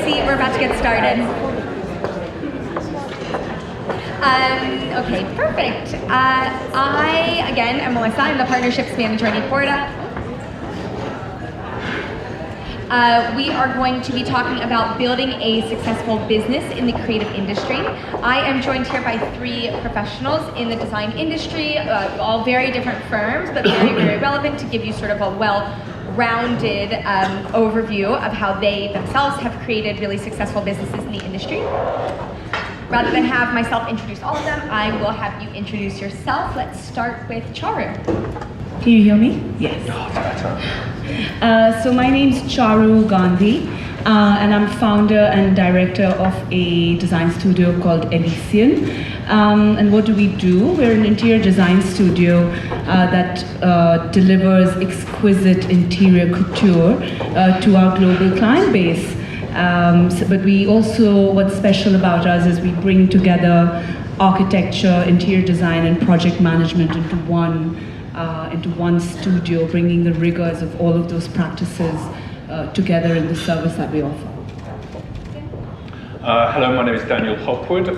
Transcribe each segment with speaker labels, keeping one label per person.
Speaker 1: seat. We're about to get started. Okay, perfect. I, again, am Melissa. I'm the Partnerships Manager at eporta. We are going to be talking about building a successful business in the creative industry. I am joined here by three professionals in the design industry, all very different firms, but very, very relevant to give you sort of a well-rounded overview of how they themselves have created really successful businesses in the industry. Rather than have myself introduce all of them, I will have you introduce yourself. Let's start with Charu.
Speaker 2: Can you hear me? Yes. So my name's Charu Gandhi, and I'm founder and director of a design studio called Elicyon. And what do we do? We're an interior design studio that delivers exquisite interior couture to our global client base. But we also, what's special about us is we bring together architecture, interior design, and project management into one studio, bringing the rigors of all of those practices together in the service that we offer.
Speaker 3: Hello, my name is Daniel Hopwood.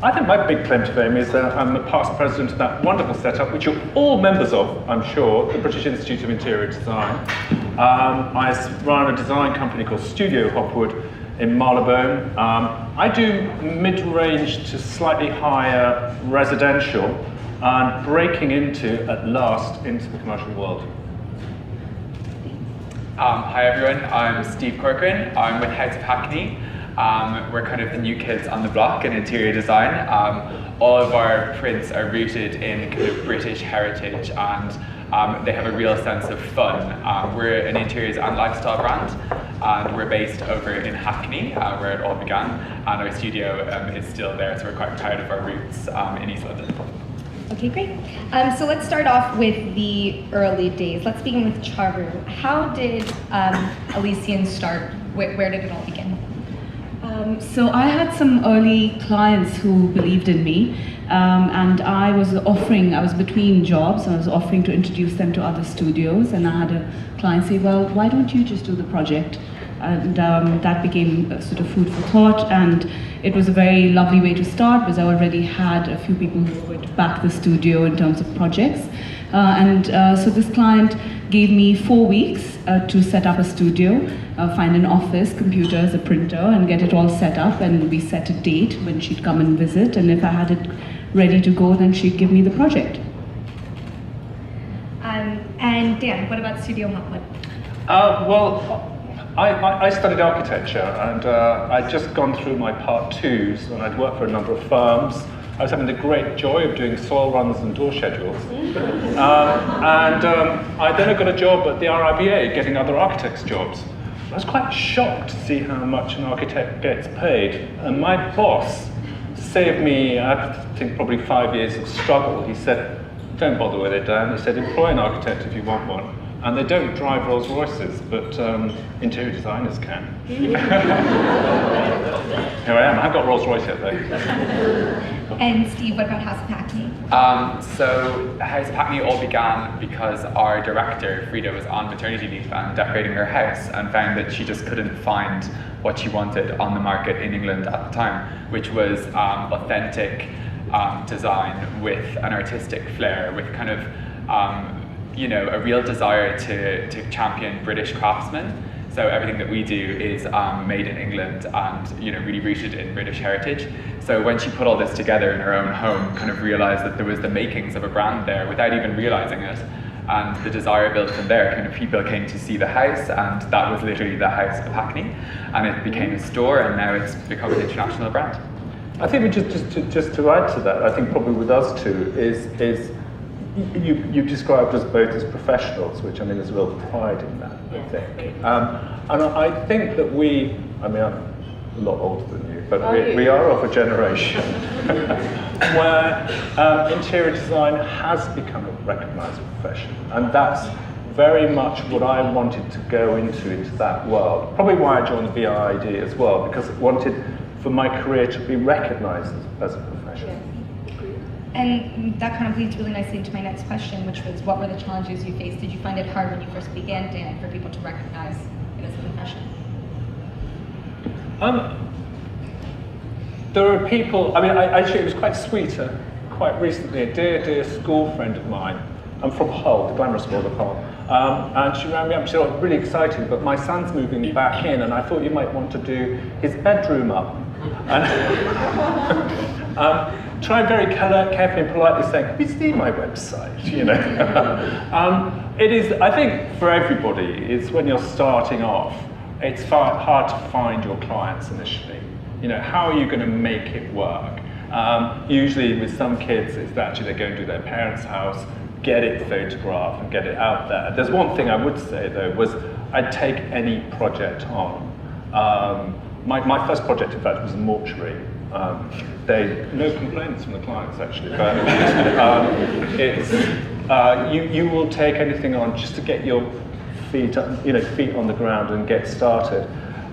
Speaker 3: I think my big claim to fame is that I'm the past president of that wonderful setup, which you're all members of, I'm sure, the British Institute of Interior Design. I run a design company called Studio Hopwood in Marylebone. I do mid-range to slightly higher residential, and breaking at last, into the commercial world.
Speaker 4: Hi everyone, I'm Steve Corcoran. I'm with House of Hackney. We're kind of the new kids on the block in interior design. All of our prints are rooted in kind of British heritage, and they have a real sense of fun. We're an interiors and lifestyle brand, and we're based over in Hackney, where it all began, and our studio is still there, so we're quite proud of our roots in East London.
Speaker 1: Okay, great. So let's start off with the early days. Let's begin with Charu. How did Elicyon start? Where did it all begin?
Speaker 2: So I had some early clients who believed in me, and I was between jobs, and I was offering to introduce them to other studios, and I had a client say, well, why don't you just do the project? And that became sort of food for thought, and it was a very lovely way to start because I already had a few people who would back the studio in terms of projects. So this client gave me 4 weeks to set up a studio, find an office, computers, a printer, and get it all set up, and we set a date when she'd come and visit, and if I had it ready to go, then she'd give me the project.
Speaker 1: And Dan, what about Studio Hopwood?
Speaker 3: I studied architecture, and I'd just gone through my part twos, and I'd worked for a number of firms. I was having the great joy of doing soil runs and door schedules. I then got a job at the RIBA, getting other architects' jobs. I was quite shocked to see how much an architect gets paid. And my boss saved me, I think, probably 5 years of struggle. He said, don't bother with it, Dan. He said, employ an architect if you want one. And they don't drive Rolls Royces, but interior designers can. Here I am. I haven't got Rolls Royce yet, though.
Speaker 1: And Steve, what about House of Hackney?
Speaker 4: So House of Hackney all began because our director, Frida, was on maternity leave and decorating her house, and found that she just couldn't find what she wanted on the market in England at the time, which was authentic design with an artistic flair, with kind of a real desire to champion British craftsmen. So everything that we do is made in England and really rooted in British heritage. So when she put all this together in her own home, kind of realized that there was the makings of a brand there without even realizing it, and the desire built from there. Kind of people came to see the house, and that was literally the House of Hackney, and it became a store, and now it's become an international brand.
Speaker 3: I think just to add to that, I think probably with us too is you described us both as professionals, which I mean there's a real pride in that, I think. And I think that I'm a lot older than you, but we are of a generation where interior design has become a recognised profession, and that's very much what I wanted to go into that world. Probably why I joined the BIID as well, because I wanted for my career to be recognised as a profession.
Speaker 1: And that kind of leads really nicely into my next question, which was, what were the challenges you faced? Did you find it hard when you first began, Dan, for people to recognize it as a profession?
Speaker 3: There are people, I mean, actually it was quite sweet, quite recently, a dear school friend of mine, I'm from Hull, the glamorous world of Hull, and she rang me up and she said, oh, really exciting, but my son's moving back in and I thought you might want to do his bedroom up. And try very carefully and politely saying, have you seen my website? You know, it is, I think for everybody, it's when you're starting off, it's hard to find your clients initially. You know, how are you going to make it work? Usually with some kids, it's actually they go and do their parents' house, get it photographed and get it out there. There's one thing I would say though, was I'd take any project on. My first project, in fact, was a mortuary. No complaints from the clients actually, but you will take anything on just to get your feet on the ground and get started.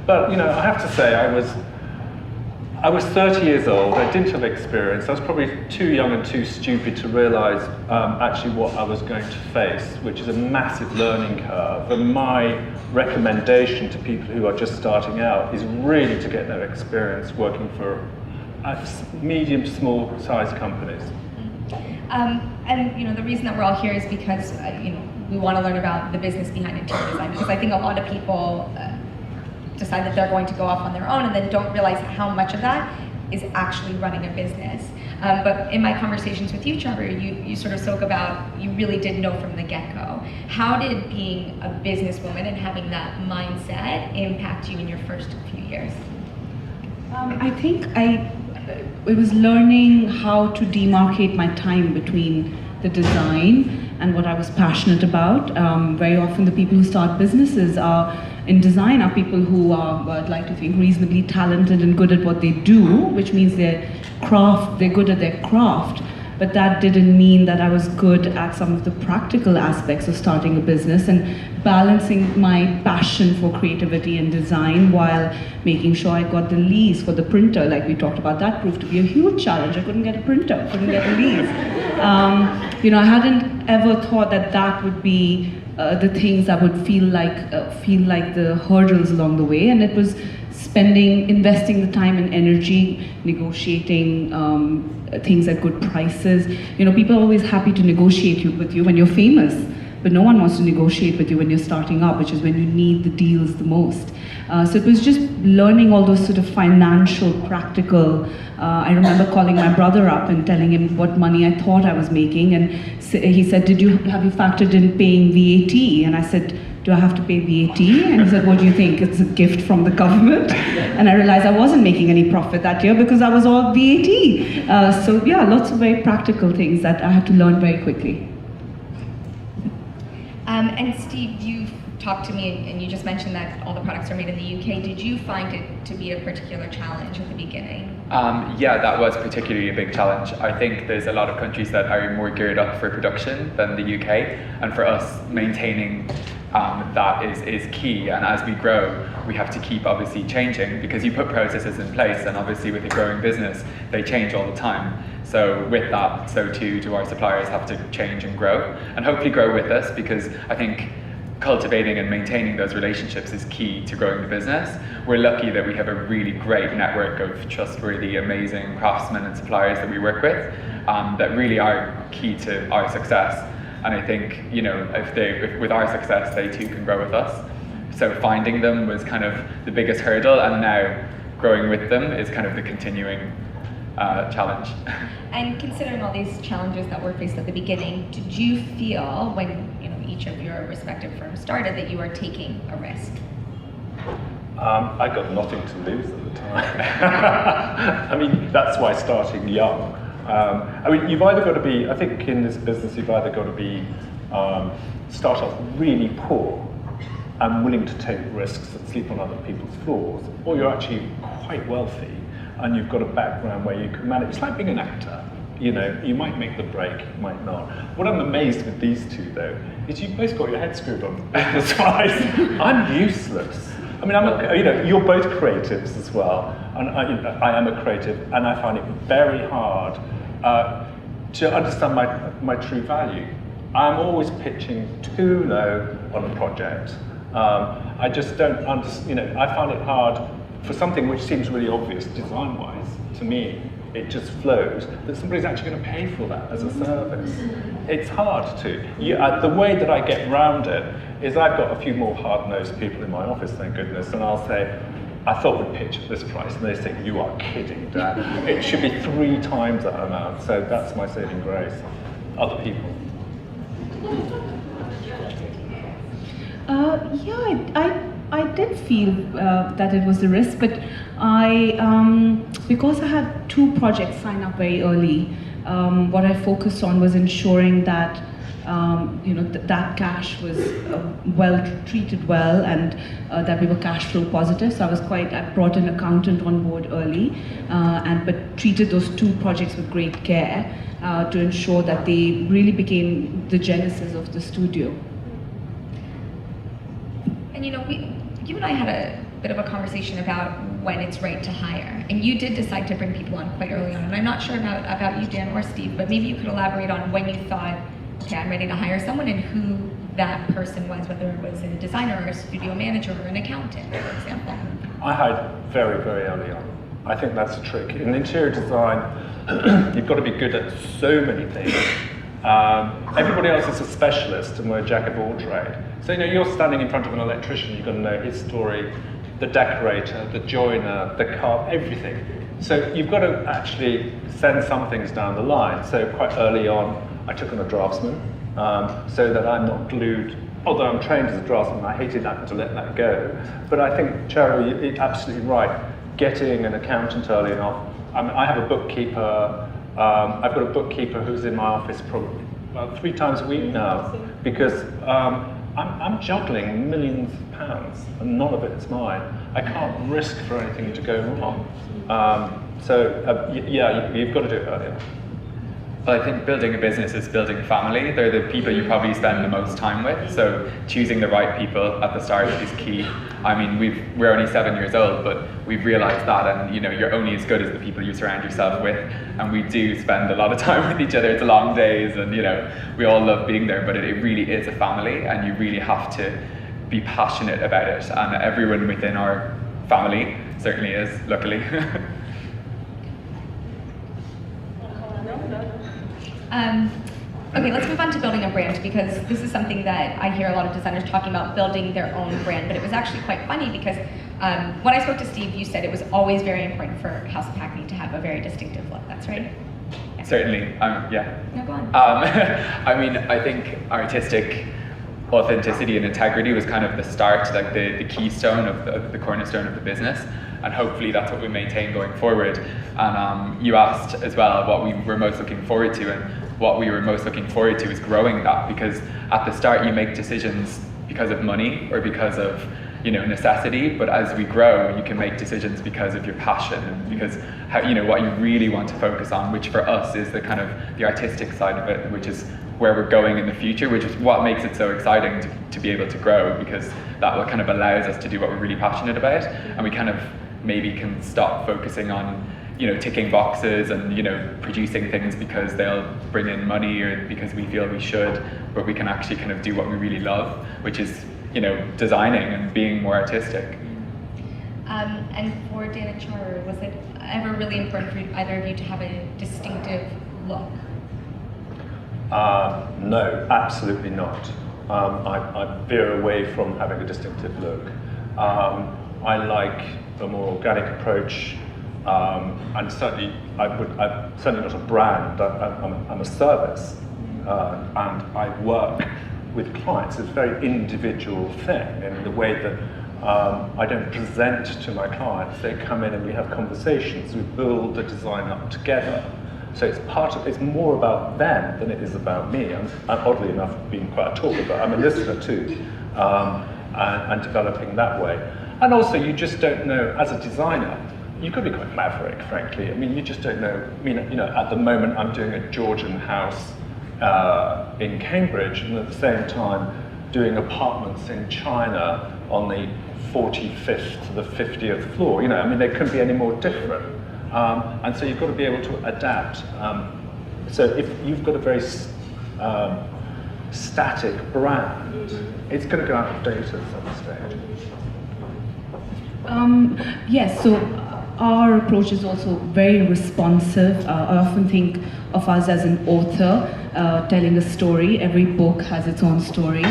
Speaker 3: But you know, I have to say, I was 30 years old, I didn't have experience, I was probably too young and too stupid to realise actually what I was going to face, which is a massive learning curve. And my recommendation to people who are just starting out is really to get their experience working for medium to small size companies.
Speaker 1: And you know, the reason that we're all here is because you know, we want to learn about the business behind interior design, because I think a lot of people decide that they're going to go off on their own and then don't realize how much of that is actually running a business. But in my conversations with you, Charu, you sort of spoke about, you really did know from the get-go. How did being a businesswoman and having that mindset impact you in your first few years?
Speaker 2: I think it was learning how to demarcate my time between the design and what I was passionate about. Very often the people who start businesses in design are people who are, I'd like to think, reasonably talented and good at what they do, which means they're good at their craft. But that didn't mean that I was good at some of the practical aspects of starting a business and balancing my passion for creativity and design while making sure I got the lease for the printer. Like we talked about, that proved to be a huge challenge. I couldn't get a printer, couldn't get a lease. You know, I hadn't ever thought that would be the things that would feel like the hurdles along the way, and it was investing the time and energy, negotiating things at good prices. You know, people are always happy to negotiate with you when you're famous, but no one wants to negotiate with you when you're starting up, which is when you need the deals the most. So it was just learning all those sort of financial, practical. I remember calling my brother up and telling him what money I thought I was making, and he said, have you factored in paying VAT? And I said, do I have to pay VAT? And he said, what do you think? It's a gift from the government. And I realized I wasn't making any profit that year because I was all VAT. So yeah, lots of very practical things that I had to learn very quickly.
Speaker 1: And Steve, you've talked to me and you just mentioned that all the products are made in the UK. Did you find it to be a particular challenge at the beginning?
Speaker 4: Yeah, that was particularly a big challenge. I think there's a lot of countries that are more geared up for production than the UK, and for us, maintaining that is key. And as we grow, we have to keep obviously changing, because you put processes in place, and obviously with a growing business, they change all the time. So with that, so too do our suppliers have to change and grow, and hopefully grow with us, because I think cultivating and maintaining those relationships is key to growing the business. We're lucky that we have a really great network of trustworthy, amazing craftsmen and suppliers that we work with, that really are key to our success. And I think, you know, if with our success, they too can grow with us. So finding them was kind of the biggest hurdle, and now growing with them is kind of the continuing challenge.
Speaker 1: And considering all these challenges that were faced at the beginning, did you feel when each of your respective firms started that you were taking a risk?
Speaker 3: I got nothing to lose at the time. I mean, that's why starting young. I mean, you've either got to be, I think in this business, you've either got to be, start off really poor and willing to take risks and sleep on other people's floors, or you're actually quite wealthy and you've got a background where you can manage. It's like being an actor. You know, you might make the break, you might not. What I'm amazed with these two, though, is you've both got your head screwed on business-wise. I'm useless. I mean, you're both creatives as well, and I am a creative, and I find it very hard to understand my true value. I'm always pitching too low on a project. I just don't understand. I find it hard for something which seems really obvious design-wise, to me, it just flows, that somebody's actually going to pay for that as a service. It's hard to. The way that I get around it is I've got a few more hard-nosed people in my office, thank goodness, and I'll say, I thought we'd pitch at this price, and they say, you are kidding, Dan. It should be 3 times that amount, so that's my saving grace. Other people.
Speaker 2: I did feel that it was a risk, but because I had 2 projects sign up very early, what I focused on was ensuring that that cash was treated well, and that we were cash flow positive. So I brought an accountant on board early, but treated those 2 projects with great care to ensure that they really became the genesis of the studio.
Speaker 1: And you and I had a bit of a conversation about when it's right to hire, and you did decide to bring people on quite early on. And I'm not sure about you, Dan or Steve, but maybe you could elaborate on when you thought, okay, I'm ready to hire someone, and who that person was, whether it was a designer or a studio manager or an accountant, for example.
Speaker 3: I hired very, very early on. I think that's a trick. In interior design, you've got to be good at so many things. Everybody else is a specialist, and we're a jack of all trade. So you're standing in front of an electrician, you've got to know his story, the decorator, the joiner, the carp, everything. So you've got to actually send some things down the line. So quite early on, I took on a draftsman, so that I'm not glued. Although I'm trained as a draftsman, I hated having to let that go. But I think, Charu, you're absolutely right. Getting an accountant early enough. I have a bookkeeper. I've got a bookkeeper who's in my office probably 3 times a week now, because I'm juggling millions of pounds, and none of it is mine. I can't risk for anything to go wrong. You've got to do it earlier.
Speaker 4: Well, I think building a business is building a family. They're the people you probably spend the most time with. So choosing the right people at the start is key. I mean, we're only 7 years old, but we've realized that, and you're only as good as the people you surround yourself with. And we do spend a lot of time with each other. It's long days, and we all love being there. But it really is a family, and you really have to be passionate about it. And everyone within our family certainly is, luckily.
Speaker 1: Okay, let's move on to building a brand, because this is something that I hear a lot of designers talking about, building their own brand. But it was actually quite funny because when I spoke to Steve, you said it was always very important for House of Hackney to have a very distinctive look. That's right? Yeah.
Speaker 4: Certainly, yeah.
Speaker 1: No, go on.
Speaker 4: I mean, I think artistic authenticity and integrity was kind of the start, like the keystone of the cornerstone of the business, and hopefully that's what we maintain going forward. And you asked as well what we were most looking forward to, and what we were most looking forward to is growing that, because at the start you make decisions because of money or because of necessity, but as we grow you can make decisions because of your passion, and because what you really want to focus on, which for us is the kind of the artistic side of it, which is where we're going in the future, which is what makes it so exciting to be able to grow, because that kind of allows us to do what we're really passionate about, and we kind of maybe can stop focusing on ticking boxes and producing things because they'll bring in money or because we feel we should, but we can actually kind of do what we really love, which is designing and being more artistic.
Speaker 1: And for Dan and Charu, was it ever really important for either of you to have a distinctive look?
Speaker 3: No, absolutely not. I veer away from having a distinctive look. I like a more organic approach, and certainly I'm certainly not a brand. I'm a service, and I work with clients. It's a very individual thing in the way that I don't present to my clients. They come in and we have conversations. We build the design up together. So it's more about them than it is about me. I'm oddly enough being quite a talker, but I'm a listener too, and developing that way. And also, you just don't know, as a designer, you could be quite maverick, frankly. I mean, you just don't know. I mean, at the moment, I'm doing a Georgian house in Cambridge, and at the same time, doing apartments in China on the 45th to the 50th floor. I mean, they couldn't be any more different. And so you've got to be able to adapt. So if you've got a very static brand, it's going to go out of date at some stage.
Speaker 2: Yes, so our approach is also very responsive. I often think of us as an author telling a story. Every book has its own story.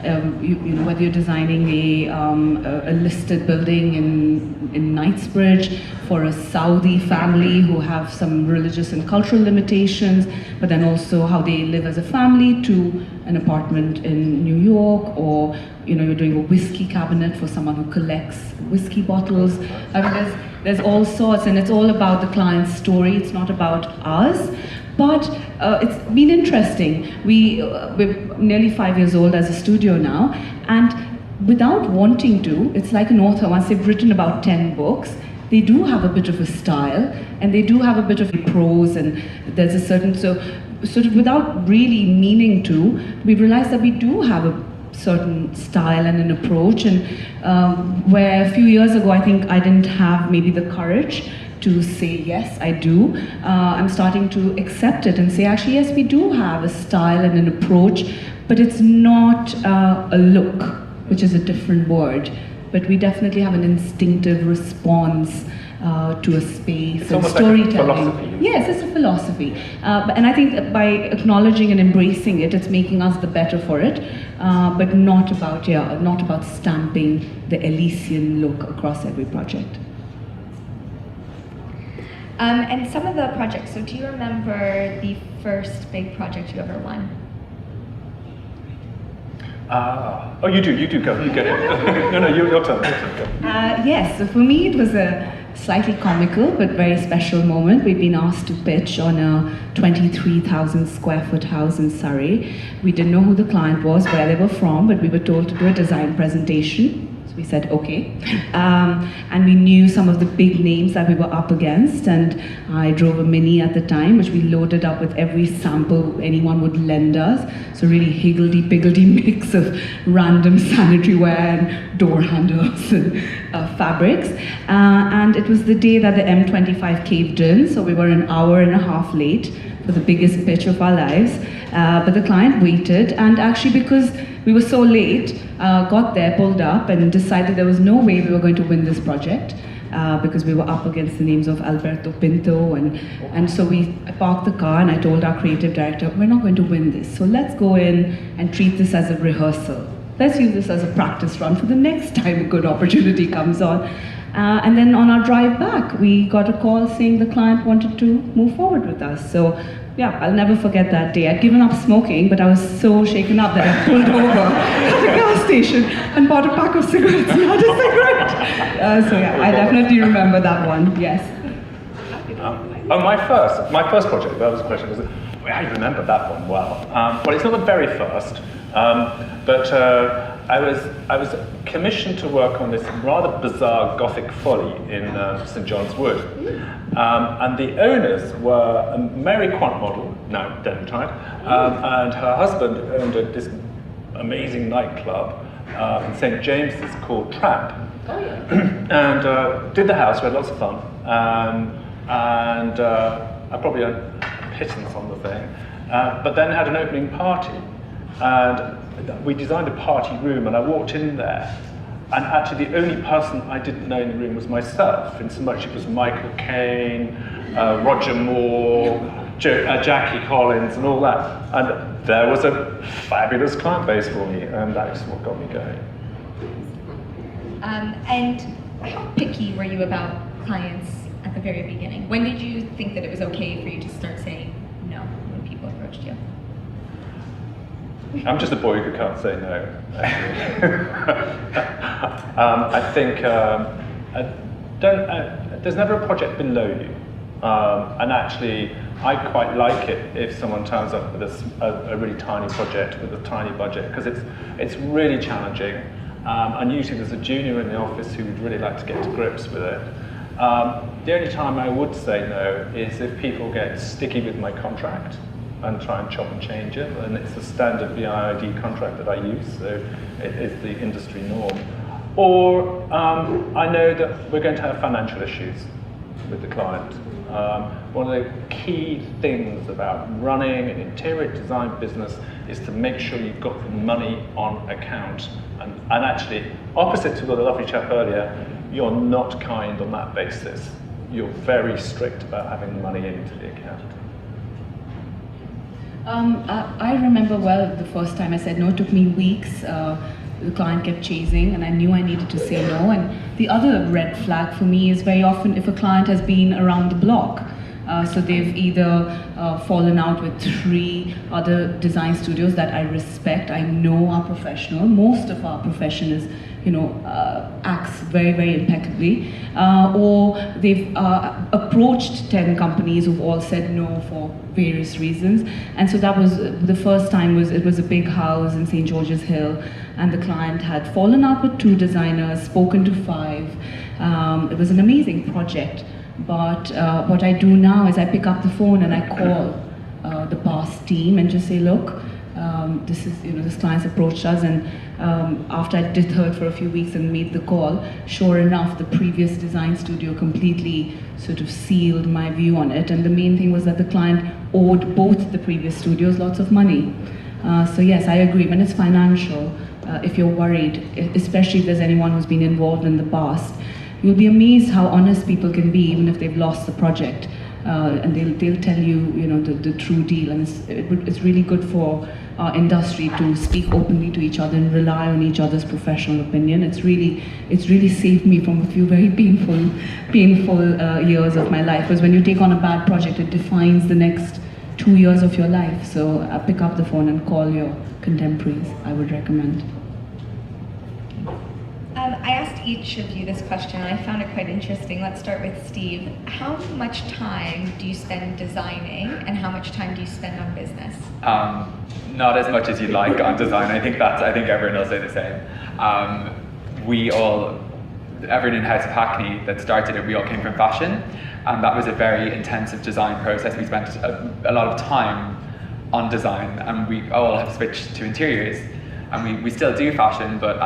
Speaker 2: You know, whether you're designing a listed building in Knightsbridge for a Saudi family who have some religious and cultural limitations, but then also how they live as a family, to an apartment in New York, or you know, you're doing a whiskey cabinet for someone who collects whiskey bottles. I mean, there's all sorts, and it's all about the client's story. It's not about us. But it's been interesting. We're nearly 5 years old as a studio now, and without wanting to, it's like an author, once they've written about 10 books, they do have a bit of a style, and they do have a bit of prose, and there's a certain, so sort of without really meaning to, we realized that we do have a certain style and an approach, and where a few years ago I think I didn't have maybe the courage to say, yes, I do. I'm starting to accept it and say, actually, yes, we do have a style and an approach, but it's not a look, which is a different word. But we definitely have an instinctive response to a space and storytelling.
Speaker 3: Like a philosophy.
Speaker 2: Yes, it's a philosophy. And I think that by acknowledging and embracing it, it's making us the better for it, but not about stamping the Elicyon look across every project.
Speaker 1: And some of the projects, so do you remember the first big project you ever won?
Speaker 3: Oh, you do, go, you get it. No, your turn.
Speaker 2: Yes, so for me it was a slightly comical but very special moment. We'd been asked to pitch on a 23,000 square foot house in Surrey. We didn't know who the client was, where they were from, but we were told to do a design presentation. So we said, okay. And we knew some of the big names that we were up against, and I drove a Mini at the time, which we loaded up with every sample anyone would lend us. So really higgledy-piggledy mix of random sanitary ware and door handles and fabrics. And it was the day that the M25 caved in, so we were an hour and a half late for the biggest pitch of our lives. But the client waited, and actually because we were so late, got there, pulled up, and decided there was no way we were going to win this project because we were up against the names of Alberto Pinto, and so I parked the car and I told our creative director, we're not going to win this, so let's go in and treat this as a rehearsal. Let's use this as a practice run for the next time a good opportunity comes on. And then on our drive back, we got a call saying the client wanted to move forward with us. So yeah, I'll never forget that day. I'd given up smoking, but I was so shaken up that I pulled over at the gas station and bought a pack of cigarettes and had a cigarette. So yeah, I definitely remember that one, yes.
Speaker 3: My first project, that was the question, was I remember that one well. Well, it's not the very first, but I was commissioned to work on this rather bizarre Gothic folly in St John's Wood. And the owners were a Mary Quant model, now dead and tried, and her husband owned this amazing nightclub in St James's called Tramp.
Speaker 1: Oh, yeah.
Speaker 3: And did the house, we had lots of fun. And I probably earned a pittance on the thing, but then had an opening party. And we designed a party room, and I walked in there, and actually the only person I didn't know in the room was myself, in so much it was Michael Caine, Roger Moore, Jackie Collins, and all that. And there was a fabulous client base for me, and that's what got me going.
Speaker 1: And how picky were you about clients at the very beginning? When did you think that it was okay for you to start saying no when people approached you?
Speaker 3: I'm just a boy who can't say no. I think there's never a project below you. And actually, I quite like it if someone turns up with a really tiny project with a tiny budget, because it's really challenging. And usually there's a junior in the office who would really like to get to grips with it. The only time I would say no is if people get sticky with my contract and try and chop and change it, and it's the standard VIID contract that I use, so it is the industry norm. Or I know that we're going to have financial issues with the client. One of the key things about running an interior design business is to make sure you've got the money on account. And actually, opposite to the lovely chap earlier, you're not kind on that basis. You're very strict about having money into the account.
Speaker 2: I remember well the first time I said no. It took me weeks. The client kept chasing, and I knew I needed to say no. And the other red flag for me is very often if a client has been around the block. So they've either fallen out with 3 other design studios that I respect, I know are professional. Most of our profession is, acts very, very impeccably. Or they've approached 10 companies who've all said no for various reasons. And so that was, the first time it was a big house in St. George's Hill, and the client had fallen out with 2 designers, spoken to 5. It was an amazing project. But what I do now is I pick up the phone and I call the past team and just say, look, this client's approached us, and after I heard for a few weeks and made the call, sure enough, the previous design studio completely sort of sealed my view on it, and the main thing was that the client owed both the previous studios lots of money. So yes, I agree, when it's financial, if you're worried, especially if there's anyone who's been involved in the past, you'll be amazed how honest people can be, even if they've lost the project, and they'll tell you, the true deal. And it's really good for our industry to speak openly to each other and rely on each other's professional opinion. It's really saved me from a few very painful years of my life. Because when you take on a bad project, it defines the next 2 years of your life. So pick up the phone and call your contemporaries. I would recommend.
Speaker 1: I asked each of you this question, and I found it quite interesting. Let's start with Steve. How much time do you spend designing, and how much time do you spend on business?
Speaker 4: Not as much as you'd like on design. I think everyone will say the same. Everyone in House of Hackney that started it, we all came from fashion, and that was a very intensive design process. We spent a lot of time on design, and we all have switched to interiors. And we still do fashion, but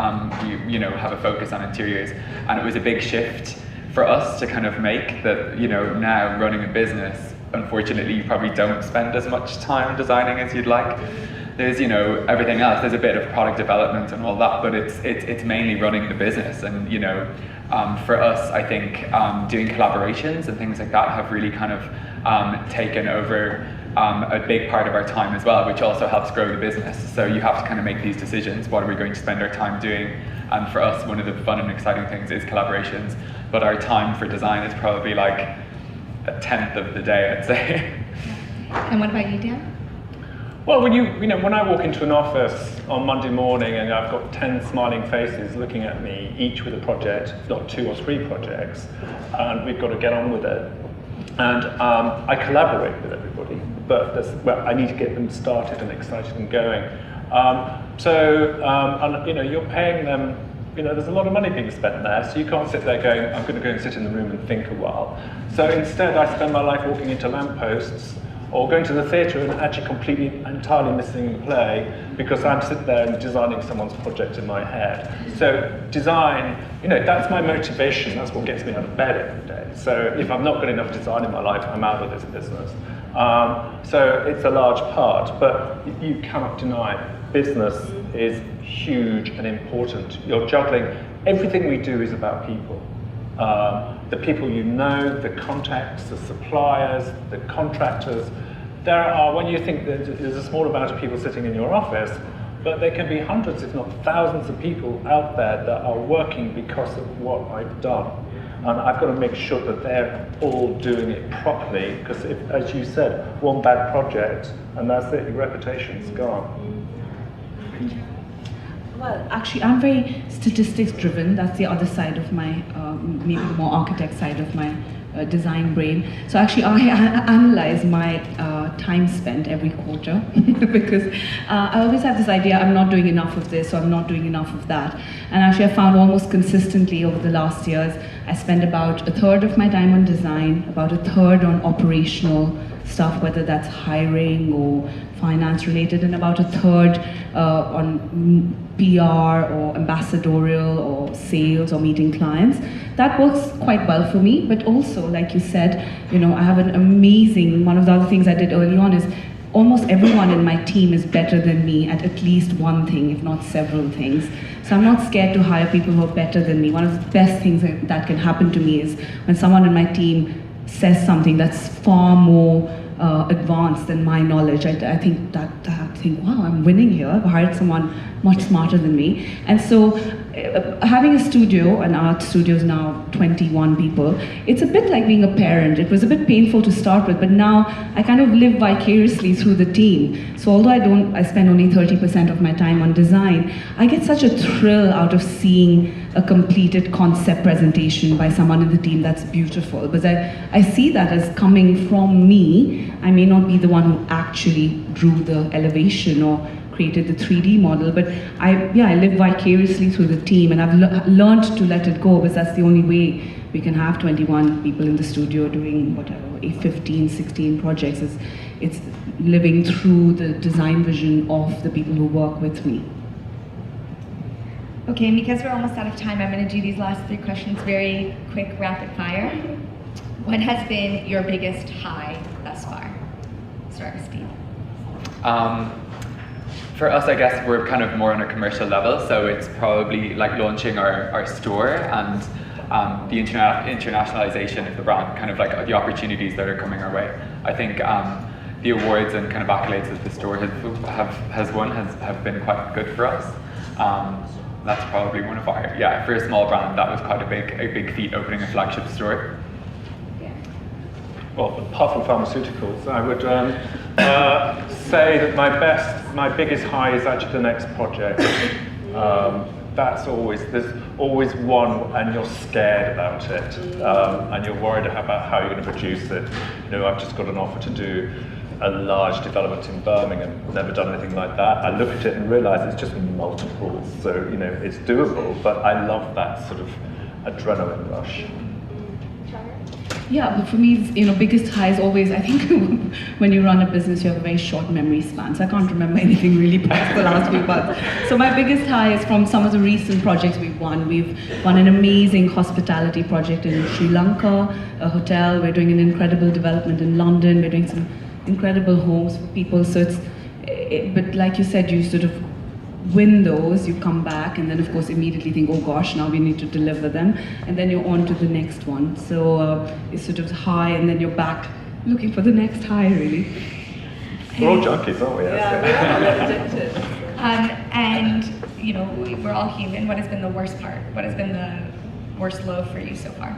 Speaker 4: we have a focus on interiors. And it was a big shift for us to kind of make that, now running a business, unfortunately, you probably don't spend as much time designing as you'd like. There's, everything else. There's a bit of product development and all that, but it's mainly running the business. And, for us, I think doing collaborations and things like that have really kind of taken over a big part of our time as well, which also helps grow the business. So you have to kind of make these decisions. What are we going to spend our time doing? And for us, one of the fun and exciting things is collaborations. But our time for design is probably like a 10th of the day, I'd say.
Speaker 1: And what about you, Dan?
Speaker 3: Well, when I walk into an office on Monday morning and I've got 10 smiling faces looking at me, each with a project, if not 2 or 3 projects, and we've got to get on with it. And I collaborate with everybody, but I need to get them started and excited and going. You're paying them, there's a lot of money being spent there, so you can't sit there going, I'm going to go and sit in the room and think a while. So instead, I spend my life walking into lampposts or going to the theatre and actually entirely missing the play because I'm sitting there and designing someone's project in my head. So design, that's my motivation, that's what gets me out of bed every day. So if I've not got enough design in my life, I'm out of this business. So it's a large part, but you cannot deny business is huge and important. You're juggling, everything we do is about people. The people the contacts, the suppliers, the contractors. There are, when you think that there's a small amount of people sitting in your office, but there can be hundreds, if not thousands of people out there that are working because of what I've done. And I've got to make sure that they're all doing it properly, because if, as you said, one bad project, and that's it, your reputation's gone.
Speaker 2: Well, actually, I'm very statistics driven. That's the other side of my, maybe the more architect side of my design brain. So actually, I analyze my time spent every quarter because I always have this idea, I'm not doing enough of this or I'm not doing enough of that. And actually, I found almost consistently over the last years, I spend about a third of my time on design, about a third on operational stuff, whether that's hiring or finance related, and about a third on PR or ambassadorial or sales or meeting clients. That works quite well for me, but also, like you said, I have an amazing, one of the other things I did early on is almost everyone in my team is better than me at least one thing, if not several things. So I'm not scared to hire people who are better than me. One of the best things that can happen to me is when someone in my team says something that's far more advanced than my knowledge. I think that I think, wow, I'm winning here. I've hired someone much smarter than me. And so having a studio, an art studio is now 21 people, it's a bit like being a parent. It was a bit painful to start with, but now I kind of live vicariously through the team. So although I spend only 30% of my time on design, I get such a thrill out of seeing a completed concept presentation by someone in the team that's beautiful. Because I see that as coming from me. I may not be the one who actually drew the elevation or created the 3D model, but I live vicariously through the team, and I've learned to let it go, because that's the only way we can have 21 people in the studio doing whatever, 15, 16 projects. It's living through the design vision of the people who work with me.
Speaker 1: Okay, and because we're almost out of time, I'm going to do these last 3 questions very quick, rapid fire. What has been your biggest high thus far? Start with Steve.
Speaker 4: For us, I guess we're kind of more on a commercial level, so it's probably like launching our store and the internationalization of the brand, kind of like the opportunities that are coming our way. I think the awards and kind of accolades that the store has won have been quite good for us. That's probably one of our, for a small brand, that was quite a big feat, opening a flagship store.
Speaker 3: Well, apart from pharmaceuticals, I would say that my biggest high is actually the next project. There's always one, and you're scared about it, and you're worried about how you're going to produce it. I've just got an offer to do a large development in Birmingham. Never done anything like that. I look at it and realise it's just multiples, so it's doable. But I love that sort of adrenaline rush.
Speaker 2: Yeah, but for me, biggest high is always, I think, when you run a business, you have a very short memory span. So I can't remember anything really past the last few months. So my biggest high is from some of the recent projects we've won. We've won an amazing hospitality project in Sri Lanka, a hotel. We're doing an incredible development in London. We're doing some incredible homes for people. So but like you said, you sort of win those, you come back, and then of course immediately think, oh gosh, now we need to deliver them, and then you're on to the next one. So it's sort of high, and then you're back looking for the next high, really.
Speaker 3: We're all junkies, aren't we?
Speaker 2: Yeah, we're all addicted.
Speaker 1: And we're all human. What has been the worst part? What has been the worst low for you so far?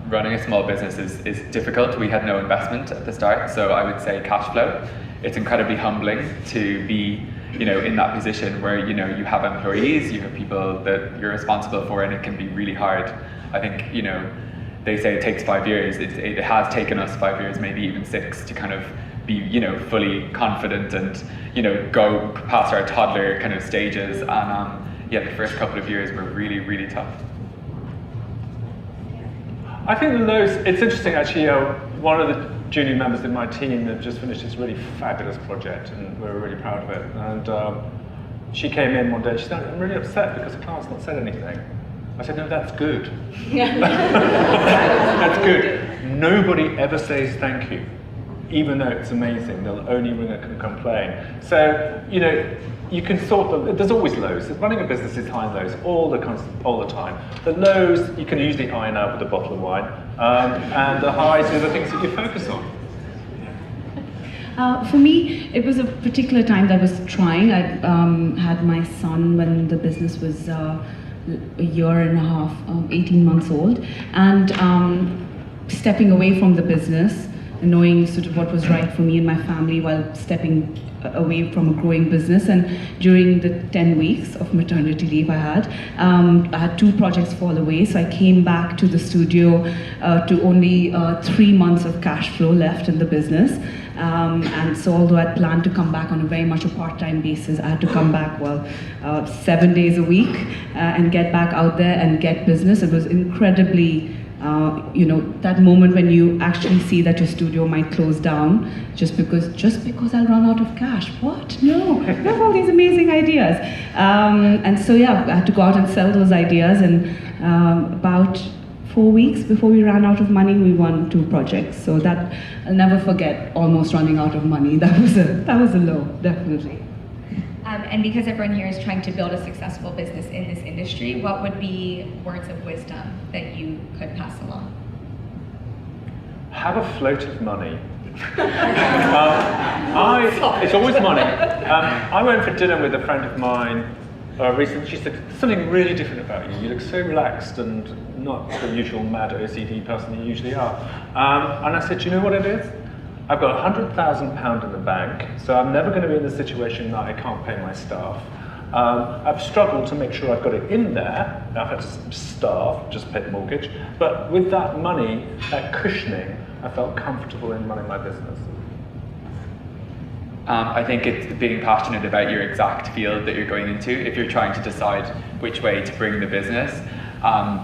Speaker 4: Running a small business is difficult. We had no investment at the start, so I would say cash flow. It's incredibly humbling to be in that position where you have employees, you have people that you're responsible for, and it can be really hard. I think they say it takes 5 years. It has taken us 5 years, maybe even 6, to kind of be fully confident and go past our toddler kind of stages. And the first couple of years were really, really tough.
Speaker 3: I think the lows. It's interesting actually. One of the junior members in my team have just finished this really fabulous project, and we're really proud of it. And she came in one day, she said, I'm really upset because the client's not said anything. I said, no, that's good. That's good. Nobody ever says thank you, even though it's amazing. They'll only ring and complain. So, you can sort them. There's always lows. Running a business is high and lows all the time. The lows you can usually iron out with a bottle of wine, and the highs are the things that you focus on.
Speaker 2: For me, it was a particular time that I was trying. I had my son when the business was a year and a half, 18 months old, and stepping away from the business and knowing sort of what was right for me and my family while stepping away from a growing business. And during the 10 weeks of maternity leave I had 2 projects fall away, so I came back to the studio to only 3 months of cash flow left in the business. And so although I'd planned to come back on a very much a part-time basis, I had to come back 7 days a week and get back out there and get business. It was incredibly that moment when you actually see that your studio might close down just because I'll run out of cash. What? No, I have all these amazing ideas. And so I had to go out and sell those ideas, and about 4 weeks before we ran out of money, we won 2 projects. So that, I'll never forget, almost running out of money. That was a low, definitely.
Speaker 1: And because everyone here is trying to build a successful business in this industry, what would be words of wisdom that you could pass along?
Speaker 3: Have a float of money. It's always money. I went for dinner with a friend of mine recently. She said, "There's something really different about you. You look so relaxed and not the usual mad OCD person you usually are." And I said, "Do you know what it is? I've got £100,000 in the bank, so I'm never going to be in the situation that I can't pay my staff. I've struggled to make sure I've got it in there. I've had to starve, just pay the mortgage. But with that money, that cushioning, I felt comfortable in running my business."
Speaker 4: I think it's being passionate about your exact field that you're going into. If you're trying to decide which way to bring the business,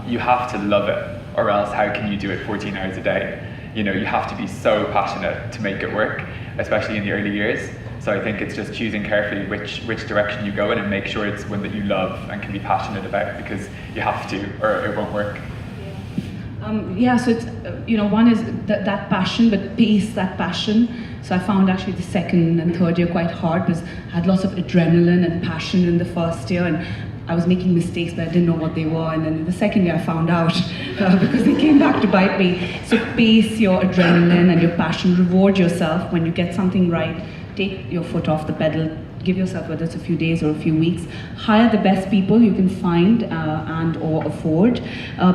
Speaker 4: you have to love it, or else how can you do it 14 hours a day? You know, you have to be so passionate to make it work, especially in the early years. So I think it's just choosing carefully which direction you go in and make sure it's one that you love and can be passionate about, because you have to, or it won't work.
Speaker 2: So it's, one is that passion, but pace that passion. So I found actually the second and third year quite hard because I had lots of adrenaline and passion in the first year, and I was making mistakes, but I didn't know what they were. And then in the second year I found out because they came back to bite me. So pace your adrenaline and your passion, reward yourself when you get something right. Take your foot off the pedal, give yourself, whether it's a few days or a few weeks, hire the best people you can find and or afford.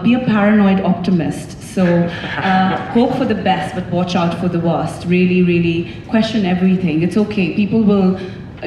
Speaker 2: Be a paranoid optimist. So hope for the best, but watch out for the worst. Really, really question everything. It's okay. People will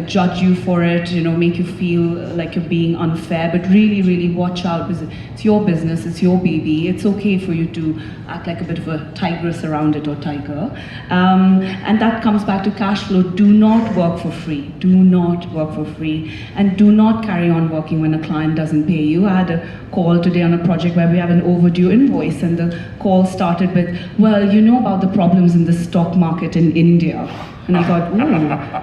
Speaker 2: judge you for it, make you feel like you're being unfair, but really, really watch out, because it's your business, it's your baby. It's okay for you to act like a bit of a tigress around it, or tiger. And that comes back to cash flow. Do not work for free. Do not work for free. And do not carry on working when a client doesn't pay you. I had a call today on a project where we have an overdue invoice, and the call started with, "Well, you know about the problems in the stock market in India." And I thought,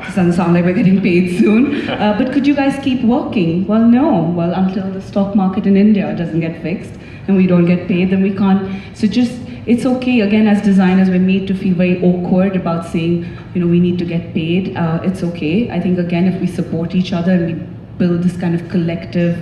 Speaker 2: this doesn't sound like we're getting paid soon. But could you guys keep working? Well, no. Well, until the stock market in India doesn't get fixed and we don't get paid, then we can't. So it's okay. Again, as designers, we're made to feel very awkward about saying, we need to get paid. It's okay. I think, again, if we support each other and we build this kind of collective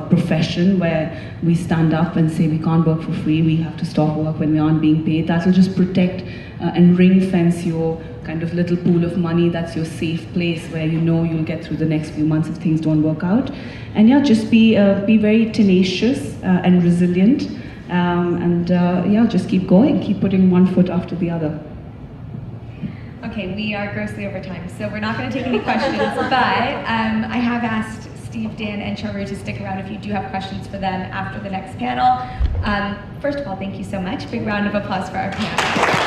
Speaker 2: profession where we stand up and say we can't work for free, we have to stop work when we aren't being paid, that will just protect and ring fence your kind of little pool of money. That's your safe place where you'll get through the next few months if things don't work out. And just be very tenacious and resilient, just keep going, keep putting one foot after the other.
Speaker 1: Okay, we are grossly over time, so we're not going to take any questions, but I have asked Steve, Dan, and Charu to stick around if you do have questions for them after the next panel. First of all, thank you so much. Big round of applause for our panel.